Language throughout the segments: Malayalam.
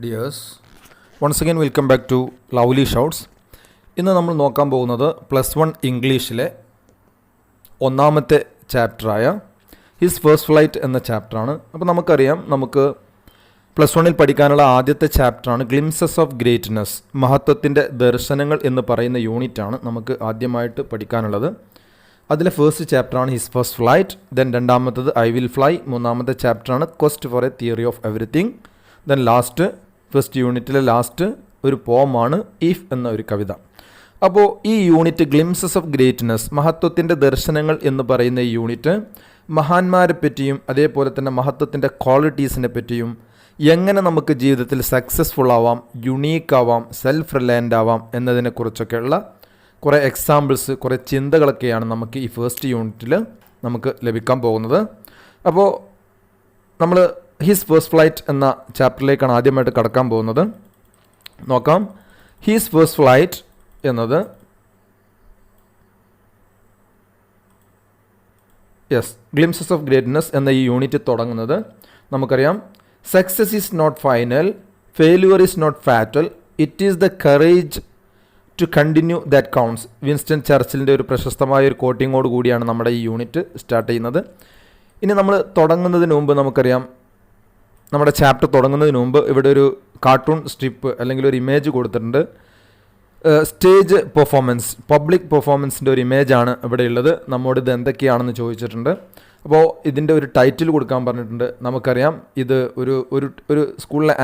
Dears, once again welcome back to Lovely Shouts. ഇന്ന് നമ്മൾ നോക്കാൻ പോകുന്നത് +1 ഇംഗ്ലീഷിലെ ഒന്നാമത്തെ ചാപ്റ്ററായ ഹിസ് ഫസ്റ്റ് ഫ്ലൈറ്റ് എന്ന ചാപ്റ്ററാണ്. അപ്പോൾ നമുക്കറിയാം, നമുക്ക് +1 പഠിക്കാനുള്ള ആദ്യത്തെ ചാപ്റ്ററാണ് ഗ്ലിംസസ് ഓഫ് ഗ്രേറ്റ്നെസ്, മഹത്വത്തിൻ്റെ ദർശനങ്ങൾ എന്ന് പറയുന്ന യൂണിറ്റാണ് നമുക്ക് ആദ്യമായിട്ട് പഠിക്കാനുള്ളത്. അതിലെ ഫസ്റ്റ് ചാപ്റ്ററാണ് ഹിസ് ഫസ്റ്റ് ഫ്ലൈറ്റ്. ദെൻ രണ്ടാമത്തത് ഐ വിൽ ഫ്ലൈ. മൂന്നാമത്തെ ചാപ്റ്ററാണ് quest for a theory of everything. Then last first യൂണിറ്റിലെ ലാസ്റ്റ് ഒരു പോമാണ് ഇഫ് എന്ന ഒരു കവിത. അപ്പോൾ ഈ യൂണിറ്റ് ഗ്ലിംസസ് ഓഫ് ഗ്രേറ്റ്നെസ്, മഹത്വത്തിൻ്റെ ദർശനങ്ങൾ എന്ന് പറയുന്ന ഈ യൂണിറ്റ് മഹാന്മാരെ പറ്റിയും അതേപോലെ തന്നെ മഹത്വത്തിൻ്റെ ക്വാളിറ്റീസിനെ പറ്റിയും എങ്ങനെ നമുക്ക് ജീവിതത്തിൽ സക്സസ്ഫുൾ ആവാം, യുണീക്ക് ആവാം, സെൽഫ് റിലയൻ്റ് ആവാം എന്നതിനെക്കുറിച്ചൊക്കെയുള്ള കുറേ എക്സാമ്പിൾസ്, കുറേ ചിന്തകളൊക്കെയാണ് നമുക്ക് ഈ ഫസ്റ്റ് യൂണിറ്റിൽ നമുക്ക് ലഭിക്കാൻ പോകുന്നത്. അപ്പോൾ നമ്മൾ ഹിസ് ഫസ്റ്റ് ഫ്ലൈറ്റ് എന്ന ചാപ്റ്ററിലേക്കാണ് ആദ്യമായിട്ട് കടക്കാൻ പോകുന്നത്. നോക്കാം. ഹിസ് ഫസ്റ്റ് ഫ്ലൈറ്റ് എന്നത് ഗ്ലിംസസ് ഓഫ് ഗ്രേറ്റ്നെസ് എന്ന ഈ യൂണിറ്റ് തുടങ്ങുന്നത് നമുക്കറിയാം. Success is not final, failure is not fatal, it is the courage to continue that counts. Winston ചർച്ചിലിൻ്റെ ഒരു പ്രശസ്തമായ ഒരു കോട്ടിങ്ങോട് കൂടിയാണ് നമ്മുടെ ഈ യൂണിറ്റ് സ്റ്റാർട്ട് ചെയ്യുന്നത്. ഇനി നമ്മൾ തുടങ്ങുന്നതിന് മുമ്പ് നമുക്കറിയാം, നമ്മുടെ ചാപ്റ്റർ തുടങ്ങുന്നതിന് മുമ്പ് ഇവിടെ ഒരു കാർട്ടൂൺ സ്ട്രിപ്പ് അല്ലെങ്കിൽ ഒരു ഇമേജ് കൊടുത്തിട്ടുണ്ട്. സ്റ്റേജ് പെർഫോമൻസ്, പബ്ലിക് പെർഫോമൻസിൻ്റെ ഒരു ഇമേജാണ് ഇവിടെ ഉള്ളത്. നമ്മോട് ഇത് എന്തൊക്കെയാണെന്ന് ചോദിച്ചിട്ടുണ്ട്. അപ്പോൾ ഇതിൻ്റെ ഒരു ടൈറ്റിൽ കൊടുക്കാൻ പറഞ്ഞിട്ടുണ്ട്. നമുക്കറിയാം, ഇത് ഒരു സ്കൂളിലെ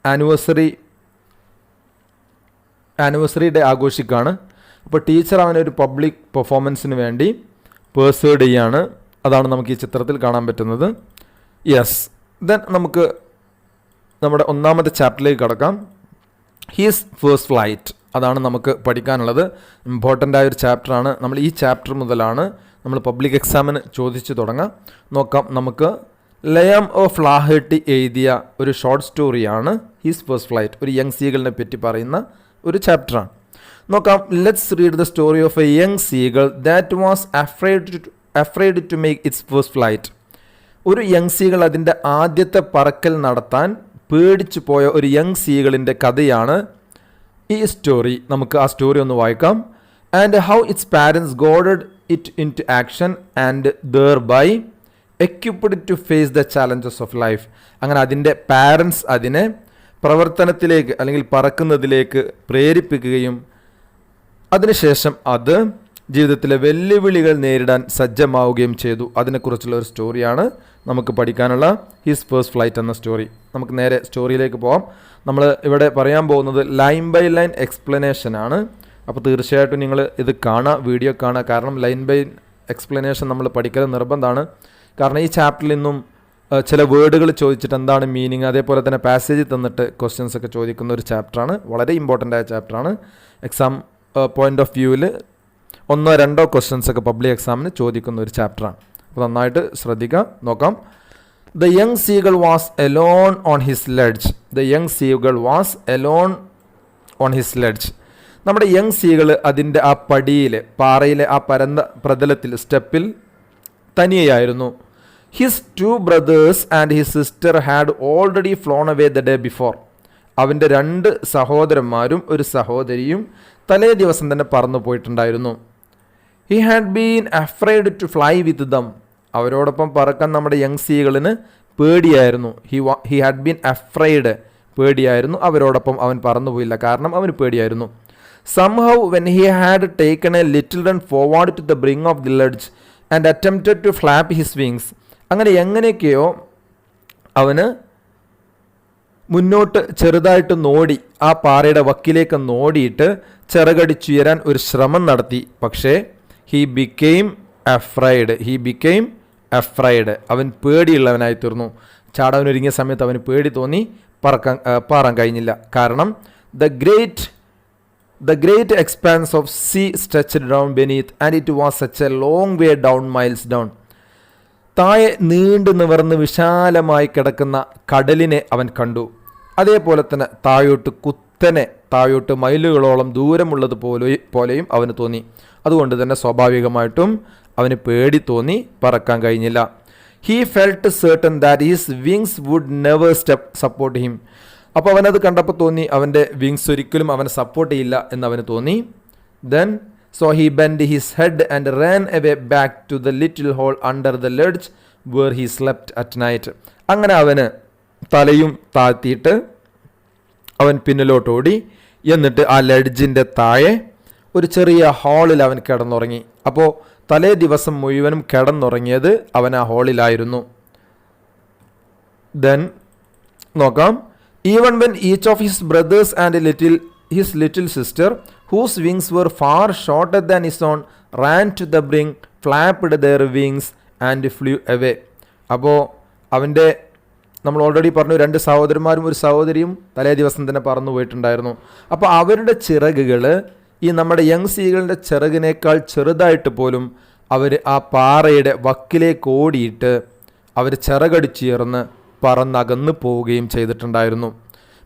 ആനിവേഴ്സറി ഡേ ആഘോഷിക്കുകയാണ്. അപ്പോൾ ടീച്ചർ അവനൊരു പബ്ലിക് പെർഫോമൻസിന് വേണ്ടി പേഴ്സേഡ് ചെയ്യാണ്. അതാണ് നമുക്ക് ഈ ചിത്രത്തിൽ കാണാൻ പറ്റുന്നത്. ദെൻ നമുക്ക് നമ്മുടെ ഒന്നാമത്തെ ചാപ്റ്ററിലേക്ക് കടക്കാം. ഹിസ് ഫസ്റ്റ് ഫ്ലൈറ്റ്, അതാണ് നമുക്ക് പഠിക്കാനുള്ളത്. ഇമ്പോർട്ടൻ്റ് ആയൊരു ചാപ്റ്ററാണ്. നമ്മൾ ഈ ചാപ്റ്റർ മുതലാണ് നമ്മൾ പബ്ലിക് എക്സാമിന് ചോദിച്ചു തുടങ്ങാം. നോക്കാം. നമുക്ക് ലയം ഓഫ് ലാഹേട്ടി എഴുതിയ ഒരു ഷോർട്ട് സ്റ്റോറിയാണ് ഹിസ് ഫസ്റ്റ് ഫ്ലൈറ്റ്. ഒരു യങ് സീഗളിനെ പറ്റി പറയുന്ന ഒരു ചാപ്റ്ററാണ്. നോക്കാം. Let's read the story of a young seagull that was afraid to make its first flight. ഒരു യങ് സീകൾ അതിൻ്റെ ആദ്യത്തെ പറക്കൽ നടത്താൻ പേടിച്ചു പോയ ഒരു യങ് സീകളിൻ്റെ കഥയാണ് ഈ സ്റ്റോറി. നമുക്ക് ആ സ്റ്റോറി ഒന്ന് വായിക്കാം. And how its parents goaded it into action and thereby equipped to face the challenges of life. അങ്ങനെ അതിൻ്റെ പാരൻസ് അതിനെ പ്രവർത്തനത്തിലേക്ക് അല്ലെങ്കിൽ പറക്കുന്നതിലേക്ക് പ്രേരിപ്പിക്കുകയും അതിനുശേഷം അത് ജീവിതത്തിലെ വെല്ലുവിളികൾ നേരിടാൻ സജ്ജമാവുകയും ചെയ്തു. അതിനെക്കുറിച്ചുള്ള ഒരു സ്റ്റോറിയാണ് നമുക്ക് പഠിക്കാനുള്ള ഹിസ് ഫസ്റ്റ് ഫ്ലൈറ്റ് എന്ന സ്റ്റോറി. നമുക്ക് നേരെ സ്റ്റോറിയിലേക്ക് പോകാം. നമ്മൾ ഇവിടെ പറയാൻ പോകുന്നത് ലൈൻ ബൈ ലൈൻ എക്സ്പ്ലനേഷൻ ആണ്. അപ്പോൾ തീർച്ചയായിട്ടും നിങ്ങൾ ഇത് കാണുക, വീഡിയോ കാണുക. കാരണം ലൈൻ ബൈ എക്സ്പ്ലനേഷൻ നമ്മൾ പഠിക്കൽ നിർബന്ധമാണ്. കാരണം ഈ ചാപ്റ്ററിൽ നിന്നും ചില വേർഡുകൾ ചോദിച്ചിട്ട് എന്താണ് മീനിങ്, അതേപോലെ തന്നെ പാസേജ് തന്നിട്ട് ക്വസ്റ്റ്യൻസ് ഒക്കെ ചോദിക്കുന്ന ഒരു ചാപ്റ്ററാണ്. വളരെ ഇമ്പോർട്ടൻ്റ് ആയ ചാപ്റ്ററാണ്. എക്സാം പോയിൻ്റ് ഓഫ് വ്യൂവിൽ 1-2 ക്വസ്റ്റ്യൻസ് ഒക്കെ പബ്ലിക് എക്സാമിന് ചോദിക്കുന്ന ഒരു ചാപ്റ്ററാണ്. അപ്പോൾ നന്നായിട്ട് ശ്രദ്ധിക്കുക. നോക്കാം. The young seagull was alone on his ledge. The young seagull was alone on his ledge. നമ്മുടെ യങ് സീഗൾ അതിൻ്റെ ആ പടിയിൽ, പാറയിലെ ആ പരന്ന പ്രതലത്തിൽ, സ്റ്റെപ്പിൽ തനിയായിരുന്നു. His 2 brothers and his sister had already flown away the day before. അവൻ്റെ 2 സഹോദരന്മാരും ഒരു സഹോദരിയും തലേ ദിവസം തന്നെ പറന്നു പോയിട്ടുണ്ടായിരുന്നു. He had been afraid to fly with them. അവരോടൊപ്പം പറക്കാൻ നമ്മുടെ യങ് സീകളിന് പേടിയായിരുന്നു. ഹി ഹാഡ് ബീൻ അഫ്രൈഡ്, പേടിയായിരുന്നു. അവരോടൊപ്പം അവൻ പറന്നുപോയില്ല, കാരണം അവന് പേടിയായിരുന്നു. Somehow when he had taken a little run forward to the brink of the ledge and attempted to flap his wings. അങ്ങനെ എങ്ങനെയൊക്കെയോ അവന് മുന്നോട്ട് ചെറുതായിട്ട് നോടി, ആ പാറയുടെ വക്കിലേക്ക് നോടിയിട്ട് ചിറകടിച്ചുയരാൻ ഒരു ശ്രമം നടത്തി. പക്ഷേ ഹി ബിക്കെയിം അഫ്രൈഡ്. അവൻ പേടിയുള്ളവനായി തീർന്നു. ചാടാനൊരുങ്ങിയ സമയത്ത് അവന് പേടി തോന്നി, പാറാൻ കഴിഞ്ഞില്ല. കാരണം the great expanse of sea stretched down beneath and it was such A long way down, miles down. താഴെ നീണ്ടു നിവർന്ന് വിശാലമായി കിടക്കുന്ന കടലിനെ അവൻ കണ്ടു. അതേപോലെ തന്നെ താഴോട്ട് മൈലുകളോളം ദൂരമുള്ളത് പോലെയും അവന് തോന്നി. അതുകൊണ്ട് തന്നെ സ്വാഭാവികമായിട്ടും അവന് പേടി തോന്നി, പറക്കാൻ കഴിഞ്ഞില്ല. He felt certain that his wings would never support him. അപ്പോൾ അവനത് കണ്ടപ്പോൾ തോന്നി അവൻ്റെ വിങ്സ് ഒരിക്കലും അവനെ സപ്പോർട്ട് ചെയ്യില്ല എന്ന് അവന് തോന്നി. Then so he bent his head and ran away back to the little hole under the ledge where he slept at night. അങ്ങനെ അവന് തലയും താഴ്ത്തിയിട്ട് അവൻ പിന്നിലോട്ട് ഓടി. എന്നിട്ട് ആ ലെഡ്ജിൻ്റെ താഴെ ഒരു ചെറിയ ഹാളിൽ അവൻ കിടന്നുറങ്ങി. അപ്പോൾ തലേ ദിവസം മുഴുവനും കിടന്നുറങ്ങിയത് അവൻ ആ ഹാളിലായിരുന്നു. ദെൻ നോക്കാം. Even when each of his brothers and his little sister, whose wings were far shorter than his own, ran to the brink, flapped their wings and flew away. അപ്പോൾ അവൻ്റെ നമ്മൾ ഓൾറെഡി പറഞ്ഞു 2 സഹോദരന്മാരും ഒരു സഹോദരിയും തലേ ദിവസം തന്നെ പറന്നു പോയിട്ടുണ്ടായിരുന്നു. അപ്പോൾ അവരുടെ ചിറകുകൾ ഈ നമ്മുടെ യങ് സീകളുടെ ചിറകിനേക്കാൾ ചെറുതായിട്ട് പോലും അവർ ആ പാറയുടെ വക്കിലേക്ക് ഓടിയിട്ട് അവർ ചിറകടിച്ചുയർന്ന് പറന്നകന്ന് പോവുകയും ചെയ്തിട്ടുണ്ടായിരുന്നു.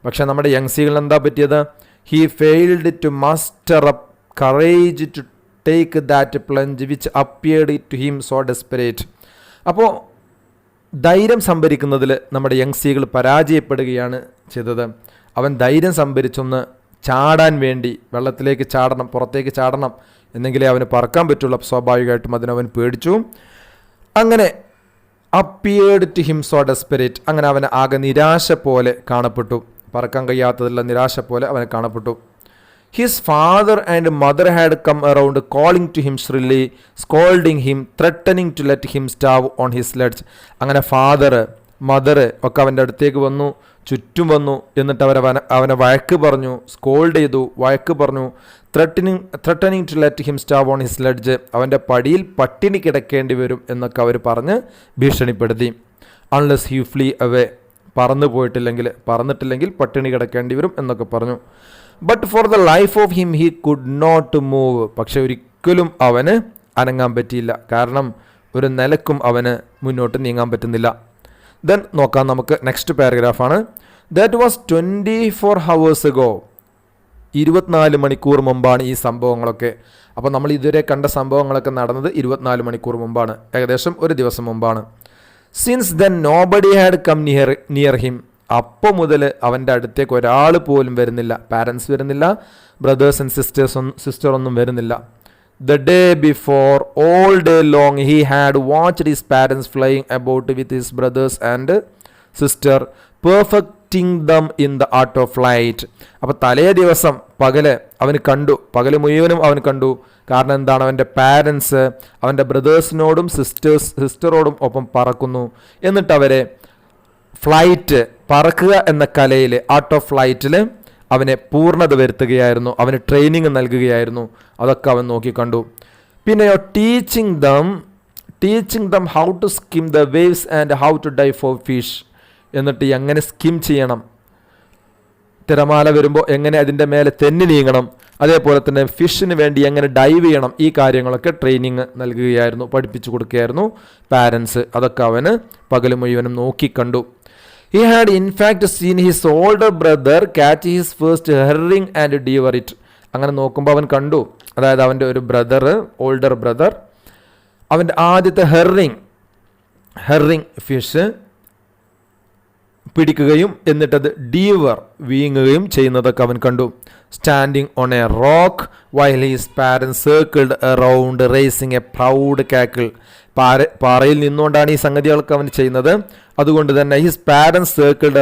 പക്ഷേ നമ്മുടെ യങ് സീകളിൽ എന്താ പറ്റിയത്? He failed to muster up courage to take that plunge which appeared to him so desperate. അപ്പോൾ ധൈര്യം സംഭരിക്കുന്നതിൽ നമ്മുടെ യങ് സീകൾ പരാജയപ്പെടുകയാണ് ചെയ്തത്. അവൻ ധൈര്യം സംഭരിച്ചൊന്ന് ചാടാൻ വേണ്ടി വെള്ളത്തിലേക്ക് ചാടണം, പുറത്തേക്ക് ചാടണം എന്നെങ്കിലേ അവന് പറക്കാൻ പറ്റുള്ളൂ. സ്വാഭാവികമായിട്ടും അതിനവൻ പേടിച്ചു. അങ്ങനെ appeared to him so desperate, അങ്ങനെ അവന് ആകെ നിരാശ പോലെ കാണപ്പെട്ടു. പറക്കാൻ കഴിയാത്തതുള്ള നിരാശ പോലെ അവനെ കാണപ്പെട്ടു. His father and mother had come around calling to him shrilly, scolding him, threatening to let him starve on his ledge. അങ്ങനെ ഫാദർ മദർ ഒക്കെ അവൻ്റെ അടുത്തേക്ക് വന്നു, ചുറ്റും വന്നു. എന്നിട്ട് അവനെ വഴക്ക് പറഞ്ഞു, സ്കോൾഡ് ചെയ്തു, വഴക്ക് പറഞ്ഞു. Threatening to let him starve on his ledge, അവൻ്റെ പടിയിൽ പട്ടിണി കിടക്കേണ്ടി വരും എന്നൊക്കെ അവർ പറഞ്ഞ് ഭീഷണിപ്പെടുത്തി. അൺലെസ് ഹി ഫ്ലീ അവേ, പറന്നിട്ടില്ലെങ്കിൽ പട്ടിണി കിടക്കേണ്ടി വരും എന്നൊക്കെ പറഞ്ഞു. But for the life of him he could not move, പക്ഷെ ഒരിക്കലും അവന് അനങ്ങാൻ പറ്റിയില്ല. കാരണം ഒരു നിലക്കും അവന് മുന്നോട്ട് നീങ്ങാൻ പറ്റുന്നില്ല. ദെൻ നോക്കാം നമുക്ക്. നെക്സ്റ്റ് പാരഗ്രാഫാണ്. That was 24 hours ago. 24 മണിക്കൂർ മുമ്പാണ് ഈ സംഭവങ്ങളൊക്കെ. അപ്പോൾ നമ്മൾ ഇതുവരെ കണ്ട സംഭവങ്ങളൊക്കെ നടന്നത് 24 മണിക്കൂർ മുമ്പാണ്, ഏകദേശം ഒരു ദിവസം മുമ്പാണ്. Since then nobody had come near him. അപ്പോൾ മുതൽ അവൻ്റെ അടുത്തേക്ക് ഒരാൾ പോലും വരുന്നില്ല. പാരൻസ് വരുന്നില്ല, ബ്രദേഴ്സ് ആൻഡ് സിസ്റ്ററൊന്നും വരുന്നില്ല. The day before, all day long, he had watched his parents flying about with his brothers and sister, perfecting them in the art of flight. അപ്പോൾ തലേ ദിവസം പകല് മുഴുവനും അവൻ കണ്ടു. കാരണം എന്താണ്? അവൻ്റെ പാരൻസ് അവൻ്റെ ബ്രദേഴ്സിനോടും സിസ്റ്ററോടും ഒപ്പം പറക്കുന്നു. എന്നിട്ട് അവരെ ഫ്ലൈറ്റ്, പറക്കുക എന്ന കലയിൽ, ആർട്ട് ഓഫ് ഫ്ലൈറ്റിൽ അവനെ പൂർണ്ണത വരുത്തുകയായിരുന്നു, അവന് ട്രെയിനിങ് നൽകുകയായിരുന്നു. അതൊക്കെ അവൻ നോക്കിക്കണ്ടു. പിന്നെയോ teaching them how to skim the waves and how to dive for fish. എന്നിട്ട് എങ്ങനെ സ്കിം ചെയ്യണം, തിരമാല വരുമ്പോൾ എങ്ങനെ അതിൻ്റെ മേലെ തെന്നി നീങ്ങണം, അതേപോലെ തന്നെ ഫിഷിന് വേണ്ടി എങ്ങനെ ഡൈവ് ചെയ്യണം, ഈ കാര്യങ്ങളൊക്കെ ട്രെയിനിങ് നൽകുകയായിരുന്നു, പഠിപ്പിച്ചു കൊടുക്കുകയായിരുന്നു പാരൻസ്. അതൊക്കെ അവന് പകൽ മുഴുവനും നോക്കിക്കണ്ടു. He had in fact seen his older brother catch his first herring and devour it. അങ്ങനെ നോക്കുമ്പോൾ അവൻ കണ്ടു, അതായത് അവൻ്റെ ഒരു ഓൾഡർ ബ്രദർ അവൻ്റെ ആദ്യത്തെ ഹെറിങ് ഫിഷ് പിടിക്കുകയും എന്നിട്ടത് വീങ്ങുകയും ചെയ്യുന്നതൊക്കെ അവൻ കണ്ടു. Standing on a rock while his parents circled around raising a proud cackle. പാറയിൽ നിന്നുകൊണ്ടാണ് ഈ സംഗതികളൊക്കെ അവൻ ചെയ്യുന്നത്. അതുകൊണ്ട് തന്നെ his parents circled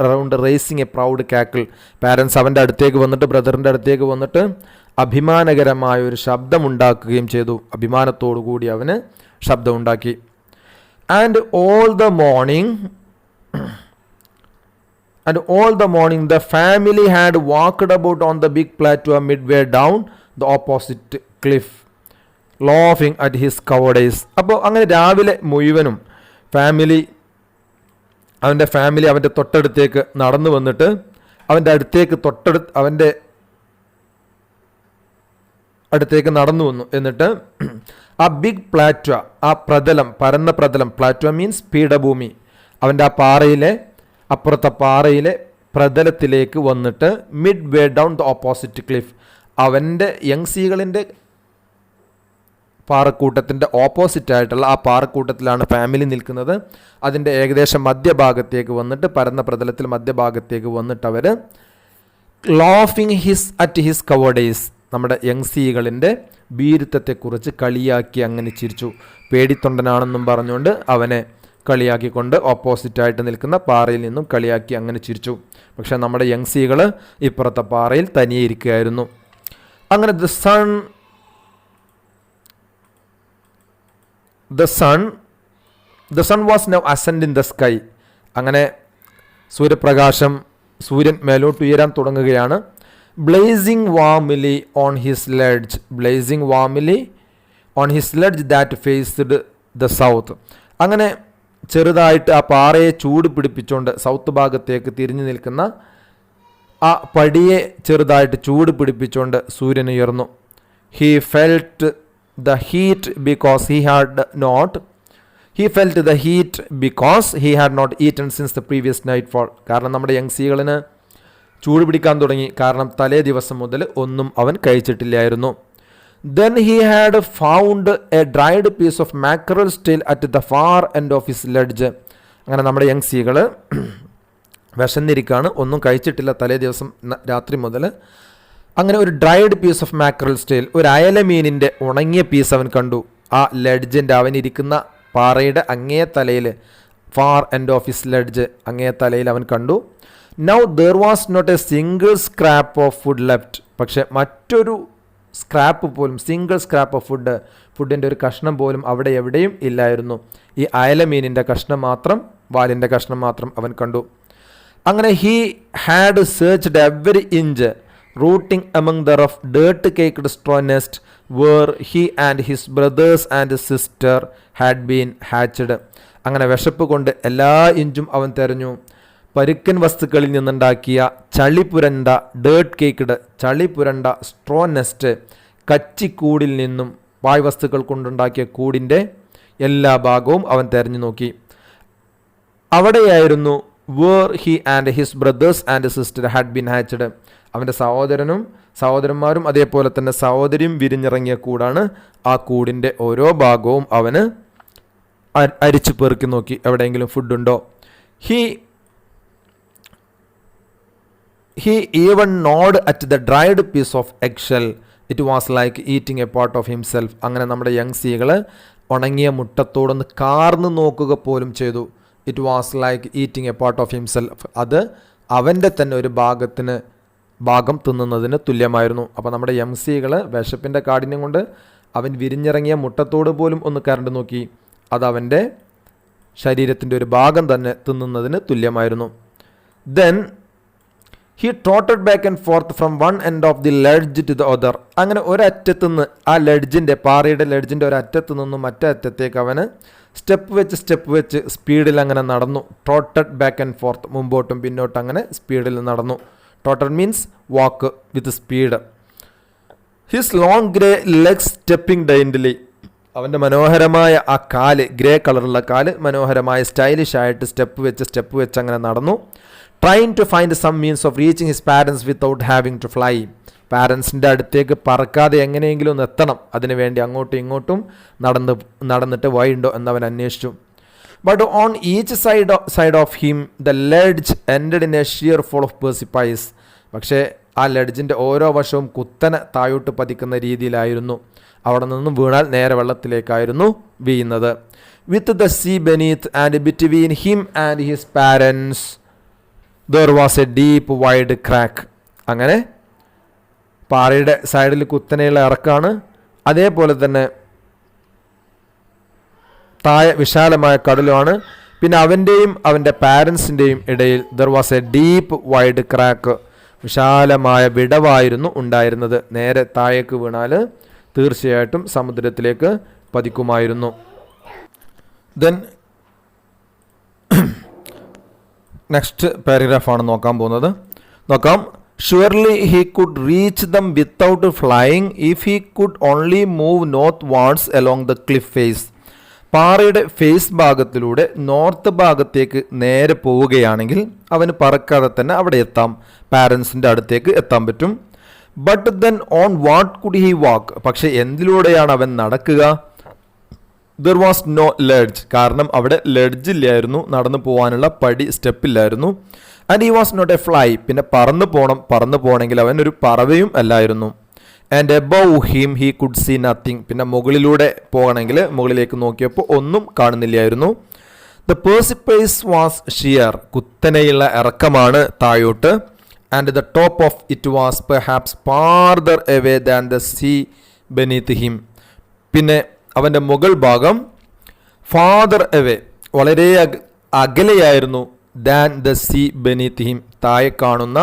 around raising a proud cackle. Parents അവൻ്റെ അടുത്തേക്ക് വന്നിട്ട്, ബ്രദറിൻ്റെ അടുത്തേക്ക് വന്നിട്ട് അഭിമാനകരമായ ഒരു ശബ്ദമുണ്ടാക്കുകയും ചെയ്തു. അഭിമാനത്തോടു കൂടി അവന് ശബ്ദമുണ്ടാക്കി. And all the morning the family had walked about on the big plateau midway down the opposite cliff, laughing at his cowardice. അപ്പോൾ അങ്ങനെ രാവിലെ മുഴുവനും അവൻ്റെ ഫാമിലി അവൻ്റെ തൊട്ടടുത്തേക്ക് നടന്നു വന്നിട്ട് അവൻ്റെ അടുത്തേക്ക് നടന്നു വന്നു. എന്നിട്ട് ആ ബിഗ് പ്ലാറ്റോ, ആ പ്രതലം, പരന്ന പ്രതലം, പ്ലാറ്റോ മീൻസ് പീഠഭൂമി, അവൻ്റെ ആ അപ്പുറത്തെ പാറയിലെ പ്രതലത്തിലേക്ക് വന്നിട്ട് mid way down the opposite cliff, അവൻ്റെ യങ് സീകളിൻ്റെ പാറക്കൂട്ടത്തിൻ്റെ ഓപ്പോസിറ്റായിട്ടുള്ള ആ പാറക്കൂട്ടത്തിലാണ് ഫാമിലി നിൽക്കുന്നത്. അതിൻ്റെ ഏകദേശം മധ്യഭാഗത്തേക്ക് വന്നിട്ട്, പരന്ന പ്രതലത്തിൽ മധ്യഭാഗത്തേക്ക് വന്നിട്ട് അവർ ലോഫിങ് അറ്റ് ഹിസ് കവേർഡേസ്, നമ്മുടെ യങ്സികളിൻ്റെ ഭീരുത്വത്തെക്കുറിച്ച് കളിയാക്കി അങ്ങനെ ചിരിച്ചു. പേടിത്തൊണ്ടനാണെന്നും പറഞ്ഞുകൊണ്ട് അവനെ കളിയാക്കിക്കൊണ്ട് ഓപ്പോസിറ്റായിട്ട് നിൽക്കുന്ന പാറയിൽ നിന്നും കളിയാക്കി അങ്ങനെ ചിരിച്ചു. പക്ഷേ നമ്മുടെ യങ്സികൾ ഇപ്പുറത്തെ പാറയിൽ തനിയെ ഇരിക്കുകയായിരുന്നു. അങ്ങനെ the sun was now ascend in the sky. അങ്ങനെ സൂര്യൻ മേലോട്ട് ഉയരാൻ തുടങ്ങുകയാണ്. Blazing warmly on his ledge that faced the south. അങ്ങനെ ചെറുതായിട്ട് ആ പാറയെ ചൂട് പിടിപ്പിച്ചുകൊണ്ട് സൗത്ത് ഭാഗത്തേക്ക് തിരിഞ്ഞു നിൽക്കുന്ന ആ പടിയെ ചെറുതായിട്ട് ചൂട് പിടിപ്പിച്ചുകൊണ്ട് സൂര്യൻ ഉയർന്നു. He felt the heat because he had not eaten since the previous nightfall. കാരണം നമ്മുടെ യങ്സികളിന് ചൂട് പിടിക്കാൻ തുടങ്ങി. കാരണം തലേ ദിവസം മുതൽ ഒന്നും അവൻ കഴിച്ചിട്ടില്ലായിരുന്നു. Then he had found a dried piece of mackerel still at the far end of his ledge. അങ്ങനെ നമ്മുടെ യങ്സികൾ വിശന്നിരിക്കുകയാണ്, ഒന്നും കഴിച്ചിട്ടില്ല തലേ ദിവസം രാത്രി മുതൽ. അങ്ങനെ ഒരു dried piece of mackerel style, ഒരു അയലമീനിൻ്റെ ഉണങ്ങിയ പീസ് അവൻ കണ്ടു. ആ ലെഡ്ജിൻ്റെ അവനിരിക്കുന്ന പാറയുടെ അങ്ങേ തലയിൽ, far end of his ledge, അങ്ങേ തലയിൽ അവൻ കണ്ടു. Now there was not a single scrap of food left. പക്ഷെ മറ്റൊരു സ്ക്രാപ്പ് പോലും, സിംഗിൾ സ്ക്രാപ്പ് ഓഫ് ഫുഡിൻ്റെ ഒരു കഷ്ണം പോലും അവിടെ എവിടെയും ഇല്ലായിരുന്നു. ഈ അയലമീനിൻ്റെ കഷ്ണം മാത്രം, വാലിൻ്റെ കഷ്ണം മാത്രം അവൻ കണ്ടു. അങ്ങനെ he had searched every inch rooting among the rough dirt caked straw nest where he and his brothers and sister had been hatched. അങ്ങനെ വിശപ്പ് കൊണ്ട് എല്ലാ ഇഞ്ചും അവൻ തെരഞ്ഞു. പരുക്കൻ വസ്തുക്കളിൽ നിന്നുണ്ടാക്കിയ ചളിപുരണ്ട ഡേർട്ട് കേക്ക്ഡ്, ചളിപുരണ്ട സ്ട്രോ നെസ്റ്റ്, കച്ചിക്കൂടിൽ നിന്നും വായ്വസ്തുക്കൾ കൊണ്ടുണ്ടാക്കിയ കൂടിൻ്റെ എല്ലാ ഭാഗവും അവൻ തെരഞ്ഞു നോക്കി. അവിടെയായിരുന്നു where he and his brothers and sister had been hatched. അവൻ്റെ സഹോദരന്മാരും അതേപോലെ തന്നെ സഹോദരിയും വിരിഞ്ഞിറങ്ങിയ കൂടാണ്. ആ കൂടിൻ്റെ ഓരോ ഭാഗവും അവന് അരിച്ചു പെറുക്കി നോക്കി, എവിടെയെങ്കിലും ഫുഡുണ്ടോ. He even gnawed at the dried piece of eggshell. It was like eating a part of himself. അങ്ങനെ നമ്മുടെ യങ്സികൾ ഉണങ്ങിയ മുട്ടത്തോടൊന്ന് കാർന്ന് നോക്കുക പോലും ചെയ്തു. It was like eating A part of himself. അത് അവൻ്റെ തന്നെ ഒരു ഭാഗം തിന്നുന്നതിന് തുല്യമായിരുന്നു. അപ്പോൾ നമ്മുടെ യങ്സികൾ വിശപ്പിൻ്റെ കാഠിന്യം കൊണ്ട് അവൻ വിരിഞ്ഞിറങ്ങിയ മുട്ടത്തോട് പോലും ഒന്ന് കരണ്ട് നോക്കി. അത് അവൻ്റെ ശരീരത്തിൻ്റെ ഒരു ഭാഗം തന്നെ തിന്നുന്നതിന് തുല്യമായിരുന്നു. Then he trotted back and forth from one end of the ledge to the other. അങ്ങനെ ഒരറ്റത്ത് നിന്ന്, ആ പാറയുടെ ലെഡ്ജിൻ്റെ ഒരറ്റത്ത് നിന്നും മറ്റേ അറ്റത്തേക്ക് അവന് സ്റ്റെപ്പ് വെച്ച് സ്പീഡിൽ അങ്ങനെ നടന്നു. ട്രോട്ടഡ് ബാക്ക് ആൻഡ് ഫോർത്ത്, മുമ്പോട്ടും പിന്നോട്ടും അങ്ങനെ സ്പീഡിൽ നടന്നു. Trotted means walk with speed. His long grey legs stepping daintily. അവൻ്റെ മനോഹരമായ ആ കാല്, ഗ്രേ കളറുള്ള കാല്, മനോഹരമായ സ്റ്റൈലിഷ് ആയിട്ട് സ്റ്റെപ്പ് വെച്ച് അങ്ങനെ നടന്നു. Trying to find some means of reaching his parents without having to fly. പാരൻസിൻ്റെ അടുത്തേക്ക് പറക്കാതെ എങ്ങനെയെങ്കിലും ഒന്ന് എത്തണം, അതിനുവേണ്ടി അങ്ങോട്ടും ഇങ്ങോട്ടും നടന്നിട്ട് വഴിയുണ്ടോ എന്നവൻ അന്വേഷിച്ചു. But on each side of him the ledge ended in a sheer fall of precipice. പക്ഷേ ആ ലെഡ്ജിൻ്റെ ഓരോ വശവും കുത്തനെ താഴോട്ട് പതിക്കുന്ന രീതിയിലായിരുന്നു. അവിടെ നിന്നും വീണാൽ നേരെ വെള്ളത്തിലേക്കായിരുന്നു വീഴുന്നത്. With the sea beneath and between him and his parents there was A deep wide crack. അങ്ങനെ പാറയുടെ സൈഡിൽ കുത്തനെയുള്ള ഇറക്കാണ്, അതേപോലെ തന്നെ താഴെ വിശാലമായ കടലുമാണ്. പിന്നെ അവൻ്റെയും അവൻ്റെ പാരൻസിൻ്റെയും ഇടയിൽ there was A deep wide crack, വിശാലമായ വിടവായിരുന്നു ഉണ്ടായിരുന്നത്. നേരെ താഴേക്ക് വീണാൽ തീർച്ചയായിട്ടും സമുദ്രത്തിലേക്ക് പതിക്കുമായിരുന്നു. ദെൻ നെക്സ്റ്റ് പാരഗ്രാഫാണ് നോക്കാൻ പോകുന്നത്. നോക്കാം. Surely he could reach them without flying if he could only move northwards along the cliff face. പാറയുടെ ഫേസ് ഭാഗത്തിലൂടെ നോർത്ത് ഭാഗത്തേക്ക് നേരെ പോവുകയാണെങ്കിൽ അവന് പറക്കാതെ തന്നെ അവിടെ എത്താം, പാരൻസിൻ്റെ അടുത്തേക്ക് എത്താൻ പറ്റും. But then on what could he വാക്ക്? പക്ഷെ എന്തിലൂടെയാണ് അവൻ നടക്കുക? ദർ വാസ് നോ ലെഡ്ജ്, കാരണം അവിടെ ലെഡ്ജ് ഇല്ലായിരുന്നു, നടന്നു പോകാനുള്ള പടി സ്റ്റെപ്പില്ലായിരുന്നു. And he was not a fly, പിന്നെ പറന്നു പോകണമെങ്കിൽ അവൻ ഒരു പറവയും അല്ലായിരുന്നു. And above him he could see nothing, പിന്നെ മുകളിലൂടെ പോകണമെങ്കിൽ മുകളിലേക്ക് നോക്കിയപ്പോൾ ഒന്നും കാണുന്നില്ലായിരുന്നു. ദ പേഴ്സിപ്പേസ് വാസ് ഷിയർ, കുത്തനെയുള്ള ഇറക്കമാണ് താഴോട്ട്. And the top of it was perhaps farther away than the sea beneath him, പിന്നെ അവൻ്റെ മുകൾ ഭാഗം ഫാദർ എവേ, വളരെ അകലെയായിരുന്നു. Than the sea beneath him, താഴെ കാണുന്ന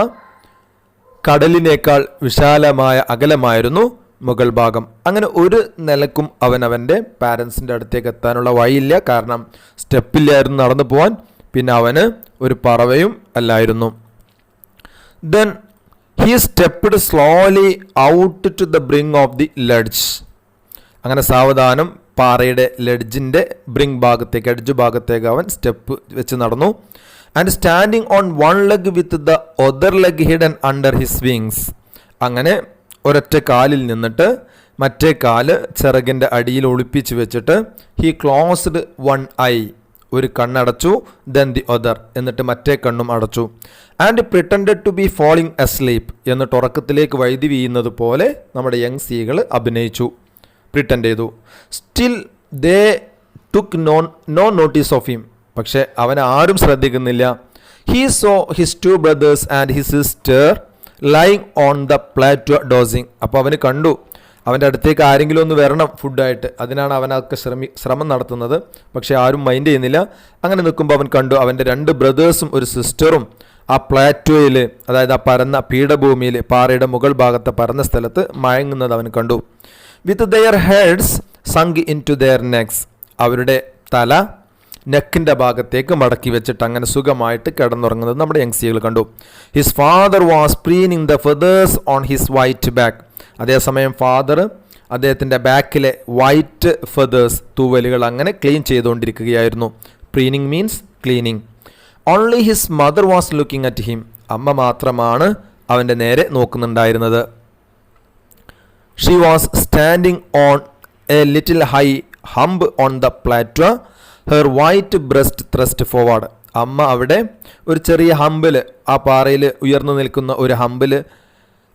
കടലിനേക്കാൾ വിശാലമായ അകലമായിരുന്നു മുകൾ ഭാഗം. അങ്ങനെ ഒരു നിലക്കും അവൻ്റെ പാരൻസിൻ്റെ അടുത്തേക്ക് എത്താനുള്ള വഴിയില്ല, കാരണം സ്റ്റെപ്പില്ലായിരുന്നു നടന്നു പോകാൻ, പിന്നെ അവന് ഒരു പറവയും അല്ലായിരുന്നു. Then he stepped slowly out to the brink of the ledge, അങ്ങനെ സാവധാനം പാറയുടെ ലെഡ്ജിൻ്റെ എഡ്ജ് ഭാഗത്തേക്ക് അവൻ സ്റ്റെപ്പ് വെച്ച് നടന്നു. And standing on one leg with the other leg hidden under his wings, അങ്ങനെ ഒരൊറ്റ കാലിൽ നിന്നിട്ട് മറ്റേ കാല് ചിറകിൻ്റെ അടിയിൽ ഒളിപ്പിച്ച് വെച്ചിട്ട് ഹി ക്ലോസ്ഡ് വൺ ഐ, ഒരു കണ്ണടച്ചു. ദെൻ ദി ഒദർ, എന്നിട്ട് മറ്റേ കണ്ണും അടച്ചു. And pretended to be falling asleep, എന്നിട്ട് ഉറക്കത്തിലേക്ക് വഴുതി വീഴുന്നത് പോലെ നമ്മുടെ യങ് സീകൾ അഭിനയിച്ചു, പ്രിട്ടൻഡ് ചെയ്തു. Still they took no notice of him, പക്ഷെ അവനെ ആരും ശ്രദ്ധിക്കുന്നില്ല. He saw his two brothers and his sister lying on the plateau dozing, അപ്പോൾ അവന് കണ്ടു അവൻ്റെ അടുത്തേക്ക് ആരെങ്കിലും ഒന്ന് വരണം ഫുഡായിട്ട്, അതിനാണ് അവനൊക്കെ ശ്രമം നടത്തുന്നത്. പക്ഷെ ആരും മൈൻഡ് ചെയ്യുന്നില്ല. അങ്ങനെ നിൽക്കുമ്പോൾ അവൻ കണ്ടു അവൻ്റെ 2 ബ്രദേഴ്സും ഒരു സിസ്റ്ററും ആ പ്ലാറ്റോയിൽ, അതായത് ആ പരന്ന പീഠഭൂമിയിൽ, പാറയുടെ മുകൾ ഭാഗത്തെ പരന്ന സ്ഥലത്ത് മയങ്ങുന്നത് അവൻ കണ്ടു. With their heads sunk into their necks, അവരുടെ തല നെക്കിൻ്റെ ഭാഗത്തേക്ക് മടക്കി വെച്ചിട്ട് അങ്ങനെ സുഖമായിട്ട് കിടന്നുറങ്ങുന്നത് നമ്മുടെ യങ്സികൾ കണ്ടു. His father was preening the feathers on his white back, അതേസമയം ഫാദർ അദ്ദേഹത്തിൻ്റെ ബാക്കിലെ വൈറ്റ് ഫെദേഴ്സ്, തൂവലുകൾ അങ്ങനെ ക്ലീൻ ചെയ്തുകൊണ്ടിരിക്കുകയായിരുന്നു. Preening means cleaning. Only his mother was looking at him, അമ്മ മാത്രമാണ് അവൻ്റെ നേരെ നോക്കുന്നുണ്ടായിരുന്നത്. She was standing on a little high hump on the plateau, her white breast thrust forward, അമ്മ അവിടെ ഒരു ചെറിയ ഹമ്പിൽ, ആ പാറയിൽ ഉയർന്നു നിൽക്കുന്ന ഒരു ഹമ്പിൽ,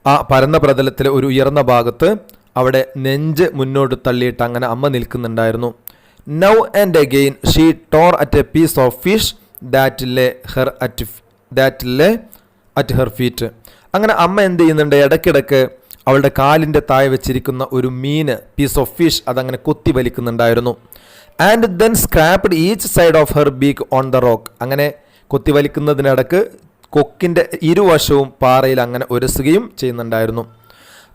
ആ പരന്ന പ്രതലത്തിലെ ഒരു ഉയർന്ന ഭാഗത്ത് അവിടെ നെഞ്ച് മുന്നോട്ട് തള്ളിയിട്ട് അങ്ങനെ അമ്മ നിൽക്കുന്നുണ്ടായിരുന്നു. Now and again she tore at a piece of fish that lay at her feet, അങ്ങനെ അമ്മ എന്ത് ചെയ്യുന്നുണ്ട്, ഇടയ്ക്കിടയ്ക്ക് അവളുടെ കാലിൻ്റെ താഴെ വെച്ചിരിക്കുന്ന ഒരു മീന്, പീസ് ഓഫ് ഫിഷ്, അതങ്ങനെ കൊത്തി വലിക്കുന്നുണ്ടായിരുന്നു. And then scraped each side of her beak on the rock, അങ്ങനെ കൊത്തി വലിക്കുന്നതിനിടക്ക് കൊക്കിൻ്റെ ഇരുവശവും പാറയിൽ അങ്ങനെ ഉരസുകയും ചെയ്യുന്നുണ്ടായിരുന്നു.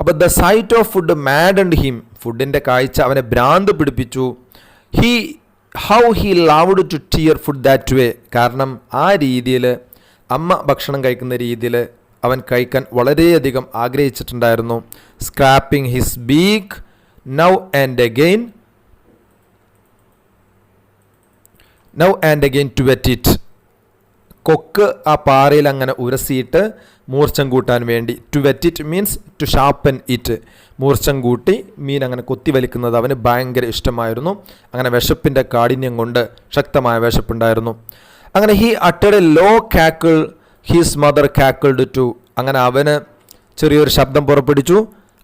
അപ്പോൾ the sight of food maddened him, ഫുഡിൻ്റെ കാഴ്ച അവനെ ഭ്രാന്ത് പിടിപ്പിച്ചു. How he loved to tear food that way, കാരണം ആ രീതിയിൽ അമ്മ ഭക്ഷണം കഴിക്കുന്ന രീതിയിൽ അവൻ കഴിക്കാൻ വളരെയധികം ആഗ്രഹിച്ചിട്ടുണ്ടായിരുന്നു. Scraping his beak now and again to whet it, കൊക്ക് ആ പാറയിൽ അങ്ങനെ ഉരസിയിട്ട് മൂർച്ചം കൂട്ടാൻ വേണ്ടി. To whet it means to sharpen it, മൂർച്ചം കൂട്ടി മീൻ അങ്ങനെ കൊത്തി വലിക്കുന്നത് അവന് ഭയങ്കര ഇഷ്ടമായിരുന്നു. അങ്ങനെ വിശപ്പിൻ്റെ കാഠിന്യം കൊണ്ട് ശക്തമായ വിശപ്പുണ്ടായിരുന്നു. അങ്ങനെ ഹി അട്ടഡ് a low cackle, his mother cackled too, അങ്ങനെ അവന് ചെറിയൊരു ശബ്ദം പുറപ്പെടുവിച്ചു,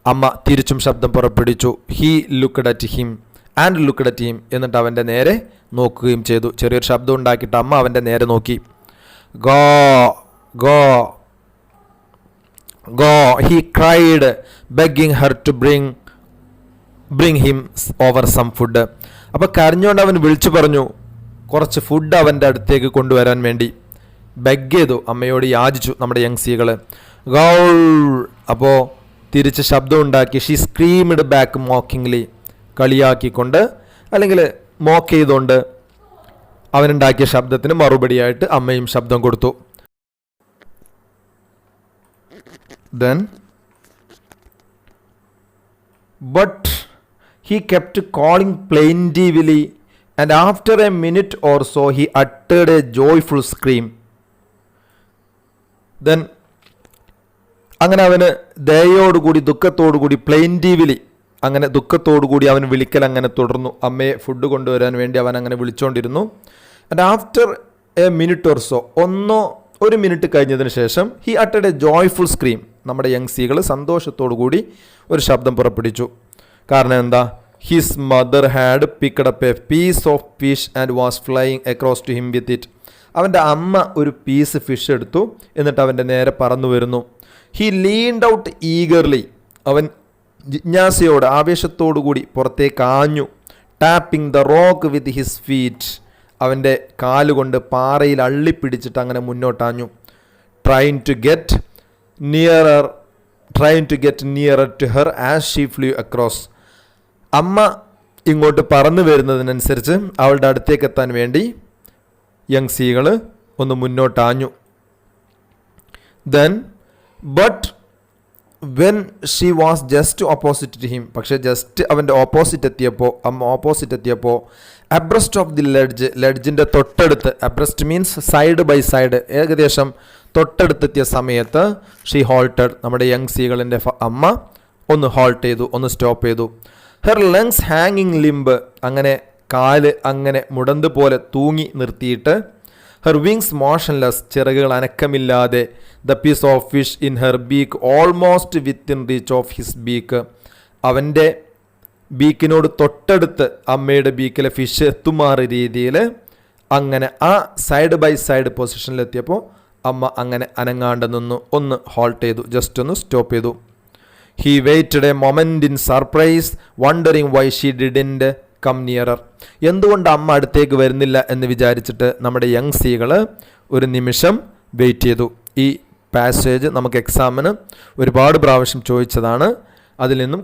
അമ്മ തിരിച്ചും ശബ്ദം പുറപ്പെടുവിച്ചു. ഹി ലുക്ക്ഡ് അറ്റ് ഹിം, എന്നിട്ട് അവൻ്റെ നേരെ നോക്കുകയും ചെയ്തു. ചെറിയൊരു ശബ്ദം ഉണ്ടാക്കിയിട്ട് അമ്മ അവൻ്റെ നേരെ നോക്കി. Go go go he cried begging her to bring him over some food. അപ്പോൾ കരഞ്ഞുകൊണ്ട് അവൻ വിളിച്ചു പറഞ്ഞു കുറച്ച് ഫുഡ് അവൻ്റെ അടുത്തേക്ക് കൊണ്ടുവരാൻ വേണ്ടി. ബെഗ് ചെയ്തു, അമ്മയോട് യാചിച്ചു നമ്മുടെ യങ്സികൾ. ഗൗൾ, അപ്പോൾ തിരിച്ച് ശബ്ദം ഉണ്ടാക്കി. ഷീ സ്ക്രീംഡ് ബാക്ക് മോക്കിംഗ്ലി, കളിയാക്കിക്കൊണ്ട് അല്ലെങ്കിൽ മോക്ക് ചെയ്തുകൊണ്ട് അവനുണ്ടാക്കിയ ശബ്ദത്തിന് മറുപടിയായിട്ട് അമ്മയും ശബ്ദം കൊടുത്തു. Then but he kept calling plaintively, and after a minute or so he uttered a joyful scream. Then അങ്ങനെ അവന് ദയോടുകൂടി ദുഃഖത്തോടുകൂടി പ്ലെയിൻറ്റീവ്ലി അങ്ങനെ ദുഃഖത്തോടുകൂടി അവൻ വിളിക്കൽ അങ്ങനെ തുടർന്നു. അമ്മയെ ഫുഡ് കൊണ്ടുവരാൻ വേണ്ടി അവൻ അങ്ങനെ വിളിച്ചുകൊണ്ടിരുന്നു. And after a minute or so, ഒരു മിനിറ്റ് കഴിഞ്ഞതിന് ശേഷം ഹി അട്ടഡ് എ ജോയ്ഫുൾ സ്ക്രീം. നമ്മുടെ യങ് സീകൾ സന്തോഷത്തോടുകൂടി ഒരു ശബ്ദം പുറപ്പെടുവിച്ചു. കാരണം എന്താ? His mother had picked up a piece of fish and was flying across to him with it. അവൻ്റെ അമ്മ ഒരു പീസ് ഫിഷ് എടുത്തു, എന്നിട്ട് അവൻ്റെ നേരെ പറന്നു വരുന്നു. He leaned out eagerly. അവൻ ജിജ്ഞാസയോട് ആവേശത്തോടു കൂടി പുറത്തേക്ക് ആഞ്ഞു. Tapping the rock with his feet. അവൻ്റെ കാലുകൊണ്ട് പാറയിൽ അള്ളിപ്പിടിച്ചിട്ട് അങ്ങനെ മുന്നോട്ടാഞ്ഞു. Trying to get nearer to her as she flew across. അമ്മ ഇങ്ങോട്ട് പറന്നു വരുന്നതിനനുസരിച്ച് അവളുടെ അടുത്തേക്ക് എത്താൻ വേണ്ടി യങ് സീകൾ ഒന്ന് മുന്നോട്ടാഞ്ഞു. Then but when she was just opposite to him. പക്ഷേ ജസ്റ്റ് അവൻ്റെ അമ്മ ഓപ്പോസിറ്റ് എത്തിയപ്പോൾ അബ്രസ്റ്റ് ഓഫ് ദി ലെഡ്ജിൻ്റെ തൊട്ടടുത്ത്, abreast means side by side, ഏകദേശം തൊട്ടടുത്തെത്തിയ സമയത്ത് ഷീ ഹോൾട്ടഡ്. നമ്മുടെ യങ് സീകളിൻ്റെ അമ്മ ഒന്ന് ഹോൾട്ട് ചെയ്തു, ഒന്ന് സ്റ്റോപ്പ് ചെയ്തു. ഹെർ ലങ്സ് ഹാങ്ങിങ് ലിംബ്, അങ്ങനെ കാല് അങ്ങനെ മുടന്ത് പോലെ തൂങ്ങി നിർത്തിയിട്ട്, ഹെർ വിങ്സ് മോഷൻലെസ്, ചിറകുകൾ അനക്കമില്ലാതെ, the piece of fish in her beak almost within reach of his beak. അവൻ്റെ ബീക്കിനോട് തൊട്ടടുത്ത് അമ്മയുടെ ബീക്കിലെ ഫിഷ് എത്തുമാറ് രീതിയിൽ അങ്ങനെ ആ സൈഡ് ബൈ സൈഡ് പൊസിഷനിലെത്തിയപ്പോൾ അമ്മ അങ്ങനെ അനങ്ങാണ്ട് നിന്നു, ഒന്ന് ഹോൾട്ട് ചെയ്തു, ജസ്റ്റ് ഒന്ന് സ്റ്റോപ്പ് ചെയ്തു. He waited a moment in surprise, wondering why she didn't come nearer. എന്തുകൊണ്ട് അമ്മ അടുത്തേക്ക് വരുന്നില്ല എന്ന് വിചാരിച്ചിട്ട് നമ്മുടെ യങ് സീകൾ ഒരു നിമിഷം വെയിറ്റ് ചെയ്തു. ഈ പാസേജ് നമുക്ക് എക്സാമിന് ഒരുപാട് പ്രാവശ്യം ചോദിച്ചതാണ്. അതിൽ നിന്നും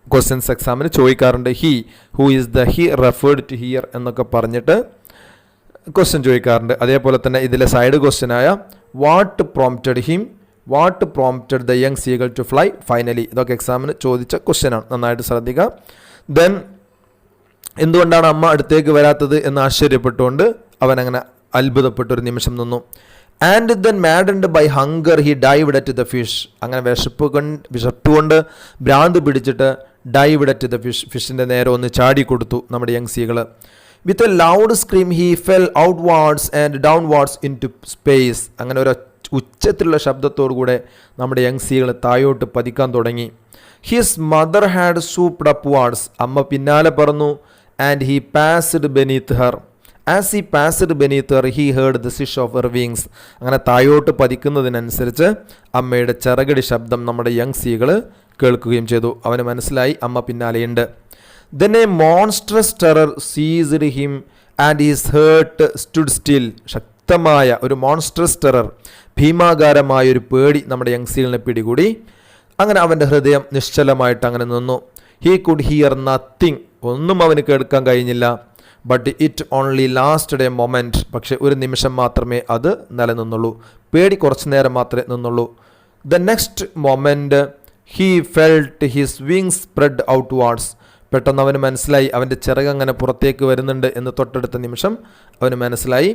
ക്വസ്റ്റ്യൻസ് എക്സാമിന് ചോദിക്കാറുണ്ട്. Who is the he referred to here എന്നൊക്കെ പറഞ്ഞിട്ട് ക്വസ്റ്റ്യൻ ചോദിക്കാറുണ്ട്. അതേപോലെ തന്നെ ഇതിലെ സൈഡ് ക്വസ്റ്റ്യനായ what prompted the young seagull to fly finally, ഇതൊക്കെ എക്സാമിന് ചോദിച്ച ക്വസ്റ്റ്യനാണ്, നന്നായിട്ട് ശ്രദ്ധിക്കുക. ദെൻ എന്തുകൊണ്ടാണ് അമ്മ അടുത്തേക്ക് വരാത്തത് എന്ന് ആശ്ചര്യപ്പെട്ടുകൊണ്ട് അവൻ അങ്ങനെ അത്ഭുതപ്പെട്ടൊരു നിമിഷം നിന്നു. And then maddened by hunger he dived at the fish. അങ്ങനെ വിശപ്പ് കൊണ്ട് ഭ്രാന്ത് പിടിച്ചിട്ട് ഡൈവ്ഡ് അറ്റ് ദ ഫിഷിൻ്റെ നേരെ ഒന്ന് ചാടിക്കൊടുത്തു നമ്മുടെ young seagull. With a loud scream he fell outwards and downwards into space. അങ്ങനെ ഒരു ഉച്ചത്തിലുള്ള ശബ്ദത്തോടുകൂടെ നമ്മുടെ യങ് സീകൾ താഴോട്ട് പതിക്കാൻ തുടങ്ങി. His mother had swooped upwards. അമ്മ പിന്നാലെ പറന്നു. And he passed beneath her. As he passed beneath her he heard the swish of her wings. അങ്ങനെ താഴോട്ട് പതിക്കുന്നതിനനുസരിച്ച് അമ്മയുടെ ചിറകടി ശബ്ദം നമ്മുടെ യങ് സീകൾ കേൾക്കുകയും ചെയ്തു. അവന് മനസ്സിലായി അമ്മ പിന്നാലെയുണ്ട്. Then a monstrous terror seized him and his heart stood still. ശക്തമായ ഒരു മോൺസ്ട്രസ് ടെറർ, ഭീമാകാരമായ ഒരു പേടി നമ്മുടെ യങ് സീലിനെ പിടികൂടി. അങ്ങനെ അവൻ്റെ ഹൃദയം നിശ്ചലമായിട്ട് അങ്ങനെ നിന്നു. He could here nothing. ഒന്നും അവന് കേൾക്കാൻ കഴിഞ്ഞില്ല. But it only lasted A moment. പക്ഷെ ഒരു നിമിഷം മാത്രമേ അത് നിലനിന്നുള്ളൂ. പേടി കുറച്ചു നേരം മാത്രമേ നിന്നുള്ളൂ. The next moment he felt his wings spread outwards. പെട്ടെന്ന് അവന് മനസ്സിലായി അവൻ്റെ ചിറകങ്ങനെ പുറത്തേക്ക് വരുന്നുണ്ട് എന്ന്. തൊട്ടടുത്ത നിമിഷം അവന് മനസ്സിലായി.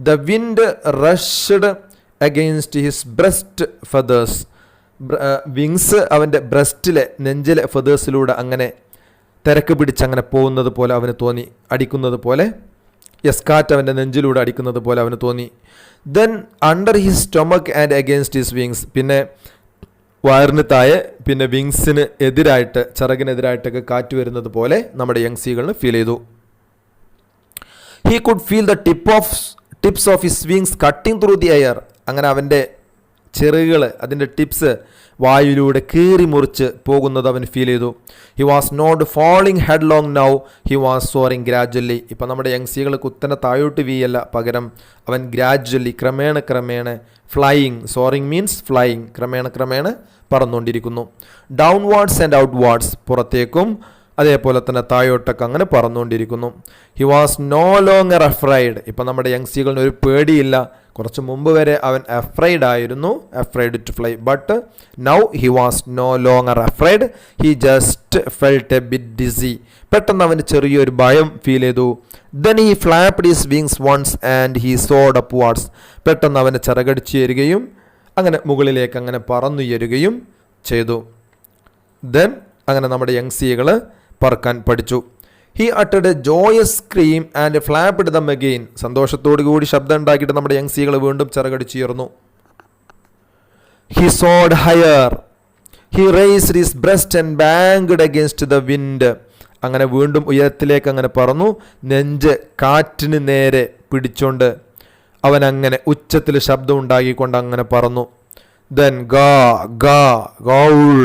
The wind rushed against his breast feathers. Wings അവൻ്റെ ബ്രസ്റ്റിലെ നെഞ്ചിലെ ഫെതേഴ്സിലൂടെ അങ്ങനെ തിരക്ക് പിടിച്ചങ്ങനെ പോകുന്നത് പോലെ അവന് തോന്നി, അടിക്കുന്നത് പോലെ. കാറ്റ് അവൻ്റെ നെഞ്ചിലൂടെ അടിക്കുന്നത് പോലെ അവന് തോന്നി. Then under his stomach and against his wings. പിന്നെ വയറിന് താഴെ, പിന്നെ വിങ്സിന് എതിരായിട്ട്, ചിറകിനെതിരായിട്ടൊക്കെ കാറ്റ് വരുന്നത് പോലെ നമ്മുടെ യങ് സീകളിന് ഫീൽ ചെയ്തു. He could feel the tips of his wings cutting through the air. അങ്ങനെ അവൻ്റെ ചിറകുകൾ, അതിൻ്റെ ടിപ്സ് വായുവിലൂടെ കീറി മുറിച്ച് പോകുന്നത് അവൻ ഫീൽ ചെയ്തു. He was not falling headlong now, he was soaring gradually. ഇപ്പം നമ്മുടെ യങ് സീകൾ കുത്തനെ താഴോട്ട് വീയല്ല, പകരം അവൻ ഗ്രാജ്വലി, ക്രമേണ ഫ്ലൈയിങ്. Soaring means flying. ക്രമേണ പറന്നുകൊണ്ടിരിക്കുന്നു. ഡൗൺവാർഡ്സ് ആൻഡ് ഔട്ട്വാർഡ്സ്, പുറത്തേക്കും അതേപോലെ തന്നെ താഴോട്ടൊക്കെ അങ്ങനെ പറന്നുകൊണ്ടിരിക്കുന്നു. He was no longer afraid. ഇപ്പം നമ്മുടെ യങ് സീകളിന് ഒരു പേടിയില്ല. കുറച്ച് മുമ്പ് വരെ അവൻ അഫ്രൈഡ് ആയിരുന്നു, afraid to fly. But now he was no longer afraid, he just felt a bit dizzy. പെട്ടെന്ന് അവന് ചെറിയൊരു ഭയം ഫീൽ ചെയ്തു. Then he flapped his wings once and he soared upwards. പെട്ടെന്ന് അവന് ചിറകടിച്ചു തരികയും അങ്ങനെ മുകളിലേക്ക് അങ്ങനെ പറന്നുയരുകയും ചെയ്തു. ദെൻ അങ്ങനെ നമ്മുടെ യങ് സീകൾ പറക്കാൻ പഠിച്ചു. ഹി അട്ടഡ് a joyous scream and flapped them again. സന്തോഷത്തോടു കൂടി ശബ്ദം ഉണ്ടാക്കിയിട്ട് നമ്മുടെ യങ് സീകൾ വീണ്ടും ചിറകടിച്ചുയർന്നു. He soared higher, he raised his breast and banked against the wind. അങ്ങനെ വീണ്ടും ഉയരത്തിലേക്ക് അങ്ങനെ പറന്നു, നെഞ്ച് കാറ്റിന് നേരെ പിടിച്ചോണ്ട് അവൻ അങ്ങനെ ഉച്ചത്തിൽ ശബ്ദം ഉണ്ടാക്കിക്കൊണ്ട് അങ്ങനെ പറന്നു. Then ga ga gaul.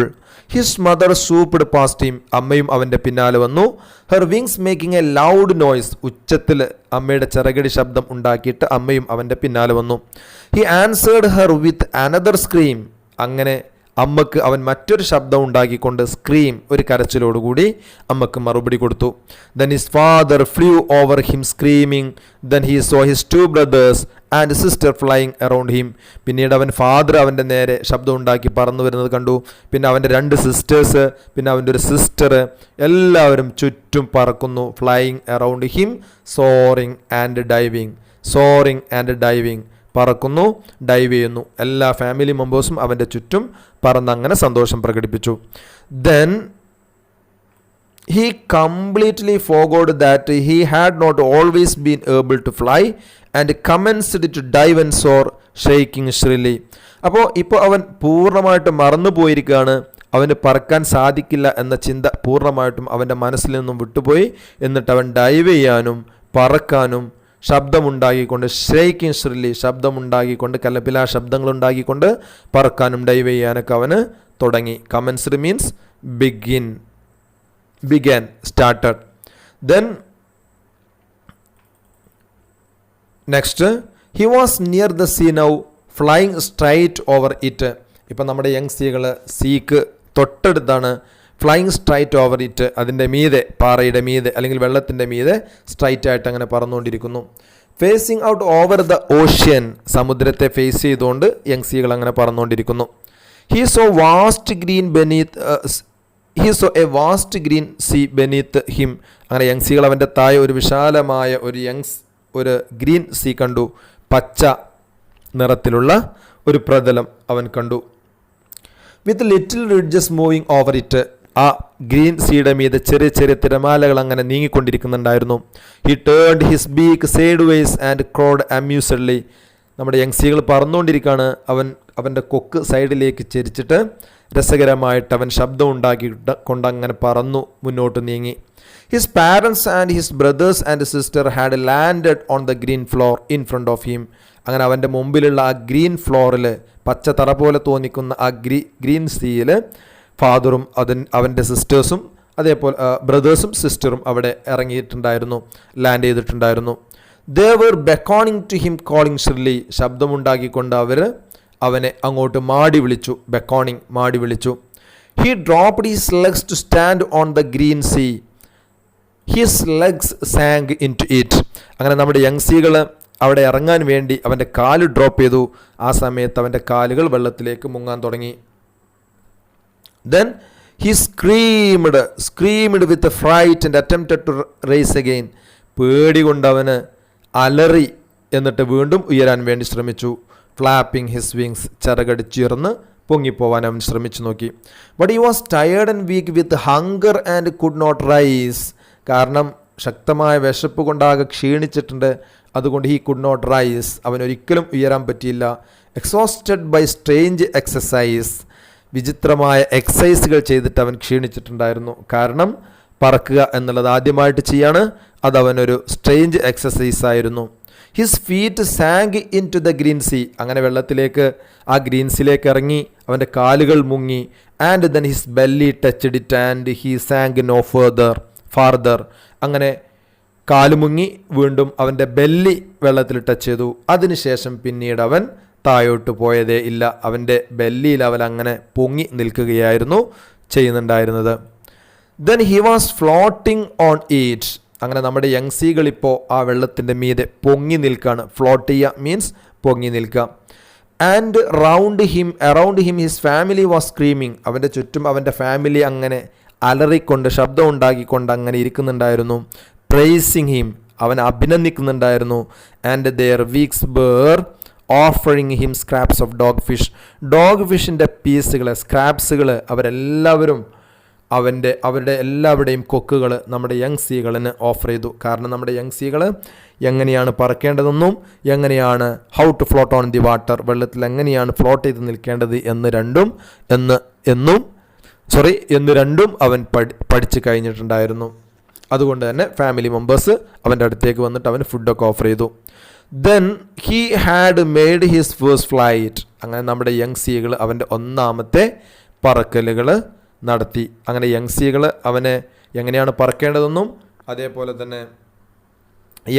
His mother swooped past him. അമ്മയും അവൻ്റെ പിന്നാലെ വന്നു. Her wings making a loud noise. ഉച്ചത്തിൽ അമ്മയുടെ ചിറകടി ശബ്ദം ഉണ്ടാക്കിയിട്ട് അമ്മയും അവൻ്റെ പിന്നാലെ വന്നു. He answered her with another scream. അങ്ങനെ അമ്മക്ക് അവൻ മറ്റൊരു ശബ്ദം ഉണ്ടാക്കിക്കൊണ്ട് സ്ക്രീം, ഒരു കരച്ചിലോടുകൂടി അമ്മക്ക് മറുപടി കൊടുത്തു. Then his father flu over him screaming. Then he so his 2 brothers and sister flying around him. പിന്നീട് അവൻ ഫാദർ അവൻ്റെ നേരെ ശബ്ദം ഉണ്ടാക്കി പറന്നു വരുന്നത് കണ്ടു. പിന്നെ അവൻ്റെ 2 സിസ്റ്റേഴ്സ്, പിന്നെ അവൻ്റെ ഒരു സിസ്റ്റർ, എല്ലാവരും ചുറ്റും പറക്കുന്നു. Flying around him, soaring and diving. Soaring and diving, പറക്കുന്നു, ഡൈവ് ചെയ്യുന്നു. എല്ലാ ഫാമിലി മെമ്പേഴ്സും അവൻ്റെ ചുറ്റും പറന്നങ്ങനെ സന്തോഷം പ്രകടിപ്പിച്ചു. Then he completely forgot that he had not always been able to fly and commenced to dive and soar shrieking shrilly. അപ്പോൾ ഇപ്പോൾ അവൻ പൂർണ്ണമായിട്ടും മറന്നു പോയിരിക്കുകയാണ്. അവന് പറക്കാൻ സാധിക്കില്ല എന്ന ചിന്ത പൂർണ്ണമായിട്ടും അവൻ്റെ മനസ്സിൽ നിന്നും വിട്ടുപോയി. എന്നിട്ട് അവൻ ഡൈവ് ചെയ്യാനും പറക്കാനും ശബ്ദമുണ്ടാക്കിക്കൊണ്ട്, ഷെയ്ക്കിങ് ശ്രില്ലി, ശബ്ദമുണ്ടാക്കിക്കൊണ്ട്, കലപില ശബ്ദങ്ങളുണ്ടാക്കിക്കൊണ്ട് പറക്കാനും ഡൈവ് ചെയ്യാനൊക്കെ അവന് തുടങ്ങി. Commenced means began, started. Then next, he was near the sea now flying straight over it. ഇപ്പം നമ്മുടെ യങ് സീകൾ സീക്ക് തൊട്ടടുത്താണ്. ഫ്ലൈയിങ് സ്ട്രൈറ്റ് ഓവർ ഇറ്റ്, അതിൻ്റെ മീതെ, പാറയുടെ മീതെ അല്ലെങ്കിൽ വെള്ളത്തിൻ്റെ മീതെ സ്ട്രൈറ്റ് ആയിട്ട് അങ്ങനെ പറന്നുകൊണ്ടിരിക്കുന്നു. Facing out over the ocean, സമുദ്രത്തെ ഫേസ് ചെയ്തുകൊണ്ട് യങ് സീകൾ അങ്ങനെ പറന്നുകൊണ്ടിരിക്കുന്നു. He saw a vast green sea beneath him. അങ്ങനെ യങ് സീകൾ അവൻ്റെ താഴെ ഒരു വിശാലമായ ഒരു ഗ്രീൻ സീ കണ്ടു. പച്ച നിറത്തിലുള്ള ഒരു പ്രതലം അവൻ കണ്ടു. With little ridges moving over it. ആ ഗ്രീൻ സീയുടെ മീതെ ചെറിയ ചെറിയ തിരമാലകൾ അങ്ങനെ നീങ്ങിക്കൊണ്ടിരിക്കുന്നുണ്ടായിരുന്നു. He turned his beak sideways and crowed amusedly. നമ്മുടെ യങ് സീകൾ പറന്നുകൊണ്ടിരിക്കുകയാണ്. അവൻ്റെ കൊക്ക് സൈഡിലേക്ക് ചെരിച്ചിട്ട് രസകരമായിട്ട് അവൻ ശബ്ദം ഉണ്ടാക്കിയിട്ട് കൊണ്ടങ്ങനെ പറന്നു മുന്നോട്ട് നീങ്ങി. His parents and his brothers and sister had landed on the green floor in front of him. അങ്ങനെ അവൻ്റെ മുമ്പിലുള്ള ആ ഗ്രീൻ ഫ്ലോറിൽ, പച്ച തറ പോലെ തോന്നിക്കുന്ന ആ ഗ്രീൻ സീയിൽ ഫാദറും അവൻ്റെ സിസ്റ്റേഴ്സും അതേപോലെ ബ്രദേഴ്സും സിസ്റ്ററും അവിടെ ഇറങ്ങിയിട്ടുണ്ടായിരുന്നു, ലാൻഡ് ചെയ്തിട്ടുണ്ടായിരുന്നു. They were beckoning to him calling shrilly. ശബ്ദമുണ്ടാക്കിക്കൊണ്ട് അവനെ അങ്ങോട്ട് മാടി വിളിച്ചു. ബെക്കോണിങ്, മാടി വിളിച്ചു. He dropped his legs to stand on the green sea. His legs sank into it. അങ്ങനെ നമ്മുടെ യങ് സീകൾ അവിടെ ഇറങ്ങാൻ വേണ്ടി അവൻ്റെ കാല് ഡ്രോപ്പ് ചെയ്തു. ആ സമയത്ത് അവൻ്റെ കാലുകൾ വെള്ളത്തിലേക്ക് മുങ്ങാൻ തുടങ്ങി. Then he screamed with fright and attempted to raise again. പേടി കൊണ്ട് അവന് അലറി, എന്നിട്ട് വീണ്ടും ഉയരാൻ വേണ്ടി ശ്രമിച്ചു. ഫ്ലാപ്പിംഗ് ഹിസ് വിങ്സ്, ചിറകടിച്ചുയർന്ന് പൊങ്ങിപ്പോവാൻ അവൻ ശ്രമിച്ചു നോക്കി. But he was tired and weak with hunger and could not rise. കാരണം ശക്തമായ വിശപ്പ് കൊണ്ടാകെ ക്ഷീണിച്ചിട്ടുണ്ട്. അതുകൊണ്ട് ഹി കുഡ് നോട്ട് റൈസ്, അവനൊരിക്കലും ഉയരാൻ പറ്റിയില്ല. എക്സോസ്റ്റഡ് ബൈ സ്ട്രേഞ്ച് എക്സസൈസ്, വിചിത്രമായ എക്സസൈസുകൾ ചെയ്തിട്ട് അവൻ ക്ഷീണിച്ചിട്ടുണ്ടായിരുന്നു. കാരണം പറക്കുക എന്നുള്ളത് ആദ്യമായിട്ട് ചെയ്യാണ്. അതവനൊരു സ്ട്രേഞ്ച് എക്സസൈസ് ആയിരുന്നു. His feet sank into the green sea. അങ്ങനെ വെള്ളത്തിലേക്ക്, ആ ഗ്രീൻ സീയിലേക്ക് ഇറങ്ങി. അവൻ്റെ കാലുകൾ മുങ്ങി. And then his belly touched it and he sank no farther. അങ്ങനെ കാല് മുങ്ങി, വീണ്ടും അവൻ്റെ ബെല്ലി വെള്ളത്തിൽ ടച്ച് ചെയ്തു. അതിനുശേഷം പിന്നീട് അവൻ താഴോട്ട് പോയതേ ഇല്ല. അവൻ്റെ ബെല്ലിയിൽ അവൻ അങ്ങനെ പൊങ്ങി നിൽക്കുകയായിരുന്നു ചെയ്യുന്നുണ്ടായിരുന്നത്. Then he was floating on it. അങ്ങനെ നമ്മുടെ യങ് സീകൾ ഇപ്പോൾ ആ വെള്ളത്തിൻ്റെ മീതെ പൊങ്ങി നിൽക്കുകയാണ്. ഫ്ലോട്ട് ചെയ്യുക മീൻസ് പൊങ്ങി നിൽക്കുക. And around him his family was screaming. അവൻ്റെ ചുറ്റും അവൻ്റെ ഫാമിലി അങ്ങനെ അലറിക്കൊണ്ട്, ശബ്ദം ഉണ്ടാക്കിക്കൊണ്ട് അങ്ങനെ ഇരിക്കുന്നുണ്ടായിരുന്നു. പ്രൈസിങ് ഹിം, അവൻ അഭിനന്ദിക്കുന്നുണ്ടായിരുന്നു. And their beaks were offering him scraps of dog fish. Dog ഫിഷിൻ്റെ പീസുകൾ, സ്ക്രാപ്സുകൾ അവരെല്ലാവരും അവരുടെ എല്ലാവരുടെയും കൊക്കുകൾ നമ്മുടെ യങ് സീകളിന് ഓഫർ ചെയ്തു. കാരണം നമ്മുടെ യങ് സീകൾ എങ്ങനെയാണ് പറക്കേണ്ടതെന്നും എങ്ങനെയാണ് how to float on the water, വെള്ളത്തിൽ എങ്ങനെയാണ് ഫ്ലോട്ട് ചെയ്ത് നിൽക്കേണ്ടത് എന്ന് രണ്ടും അവൻ പഠിച്ചു കഴിഞ്ഞിട്ടുണ്ടായിരുന്നു. അതുകൊണ്ട് തന്നെ ഫാമിലി മെമ്പേഴ്സ് അവൻ്റെ അടുത്തേക്ക് വന്നിട്ട് അവന് ഫുഡൊക്കെ ഓഫർ ചെയ്തു. Then he had made his first flight. അങ്ങനെ നമ്മുടെ യങ് സീകൾ അവൻ്റെ ഒന്നാമത്തെ പറക്കലുകൾ നടത്തി. അങ്ങനെ യങ് സീകൾ അവനെ എങ്ങനെയാണ് പറക്കേണ്ടതെന്നും അതേപോലെ തന്നെ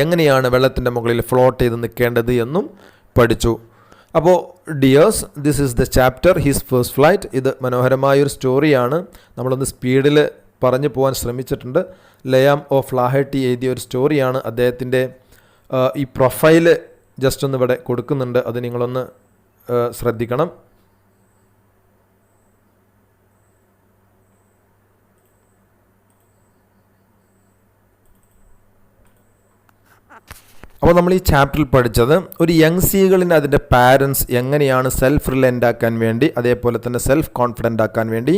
എങ്ങനെയാണ് വെള്ളത്തിൻ്റെ മുകളിൽ ഫ്ലോട്ട് ചെയ്ത് നിൽക്കേണ്ടത് എന്നും പഠിച്ചു. അപ്പോൾ dears, this is the chapter his first flight. ഇത് മനോഹരമായൊരു സ്റ്റോറിയാണ്. നമ്മളൊന്ന് സ്പീഡിൽ പറഞ്ഞു പോകാൻ ശ്രമിച്ചിട്ടുണ്ട്. ലയാം ഓഫ് ലാഹട്ടി എഴുതിയ ഒരു സ്റ്റോറിയാണ്. അദ്ദേഹത്തിൻ്റെ ഈ പ്രൊഫൈല് ജസ്റ്റ് ഒന്ന് ഇവിടെ കൊടുക്കുന്നുണ്ട്, അത് നിങ്ങളൊന്ന് ശ്രദ്ധിക്കണം. അപ്പോൾ നമ്മൾ ഈ ചാപ്റ്ററിൽ പഠിച്ചത് ഒരു യങ് സീകളിന് അതിൻ്റെ പാരൻസ് എങ്ങനെയാണ് സെൽഫ് റിലയൻ്റ് ആക്കാൻ വേണ്ടി, അതേപോലെ തന്നെ സെൽഫ് കോൺഫിഡൻ്റ് ആക്കാൻ വേണ്ടി,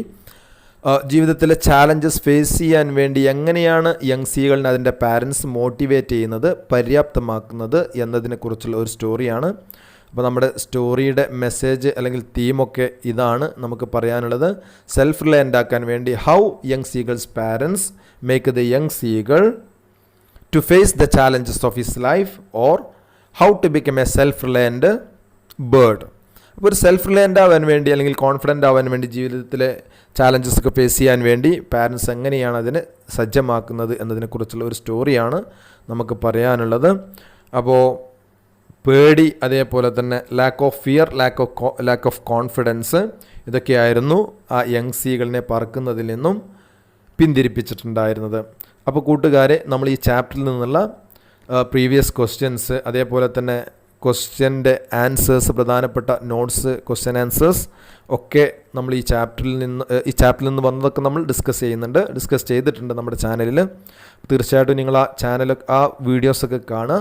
ജീവിതത്തിലെ ചാലഞ്ചസ് ഫേസ് ചെയ്യാൻ വേണ്ടി എങ്ങനെയാണ് യങ് സീകളിന് അതിൻ്റെ പാരൻസ് മോട്ടിവേറ്റ് ചെയ്യുന്നത്, പര്യാപ്തമാക്കുന്നത് എന്നതിനെക്കുറിച്ചുള്ള ഒരു സ്റ്റോറിയാണ്. അപ്പോൾ നമ്മുടെ സ്റ്റോറിയുടെ മെസ്സേജ് അല്ലെങ്കിൽ തീമൊക്കെ ഇതാണ് നമുക്ക് പറയാനുള്ളത്. സെൽഫ് റിലയൻ്റ് ആക്കാൻ വേണ്ടി how young seagulls parents make the young സീകൾ to face the challenges of his life, or how to become a self-reliant bird. അപ്പോൾ ഒരു സെൽഫ് റിലയൻ്റ് ആവാൻ വേണ്ടി അല്ലെങ്കിൽ കോൺഫിഡൻ്റ് ആവാൻ വേണ്ടി ജീവിതത്തിലെ ചാലഞ്ചസ് ഒക്കെ ഫേസ് ചെയ്യാൻ വേണ്ടി പാരൻസ് എങ്ങനെയാണ് അതിനെ സജ്ജമാക്കുന്നത് എന്നതിനെക്കുറിച്ചുള്ള ഒരു സ്റ്റോറിയാണ് നമുക്ക് പറയാനുള്ളത്. അപ്പോൾ പേടി, അതേപോലെ തന്നെ lack of fear, lack of confidence, ഇതൊക്കെയായിരുന്നു ആ യങ് സീകളിനെ പറക്കുന്നതിൽ നിന്നും പിന്തിരിപ്പിച്ചിട്ടുണ്ടായിരുന്നത്. അപ്പോൾ കൂട്ടുകാരെ, നമ്മൾ ഈ ചാപ്റ്ററിൽ നിന്നുള്ള പ്രീവിയസ് ക്വസ്റ്റ്യൻസ്, അതേപോലെ തന്നെ ക്വസ്റ്റ്യൻ്റെ ആൻസേഴ്സ്, പ്രധാനപ്പെട്ട നോട്ട്സ്, ക്വസ്റ്റ്യൻ ആൻസേഴ്സ് ഒക്കെ നമ്മൾ ഈ ചാപ്റ്ററിൽ നിന്ന് വന്നതൊക്കെ നമ്മൾ ഡിസ്കസ് ചെയ്തിട്ടുണ്ട് നമ്മുടെ ചാനലിൽ. തീർച്ചയായിട്ടും നിങ്ങൾ ആ വീഡിയോസൊക്കെ കാണുക.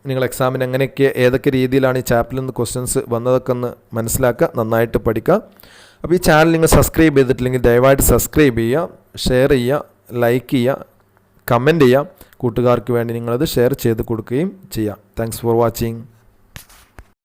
നിങ്ങൾ എക്സാമിന് ഏതൊക്കെ രീതിയിലാണ് ഈ ചാപ്റ്ററിൽ നിന്ന് ക്വസ്റ്റ്യൻസ് വന്നതൊക്കെ ഒന്ന് മനസ്സിലാക്കുക, നന്നായിട്ട് പഠിക്കുക. അപ്പോൾ ഈ ചാനൽ നിങ്ങൾ സബ്സ്ക്രൈബ് ചെയ്തിട്ടില്ലെങ്കിൽ ദയവായിട്ട് സബ്സ്ക്രൈബ് ചെയ്യുക, ഷെയർ ചെയ്യുക, ലൈക്ക് ചെയ്യുക, കമൻറ്റ് ചെയ്യുക. കൂട്ടുകാർക്ക് വേണ്ടി നിങ്ങളത് ഷെയർ ചെയ്ത് കൊടുക്കുകയും ചെയ്യാം. Thanks for watching.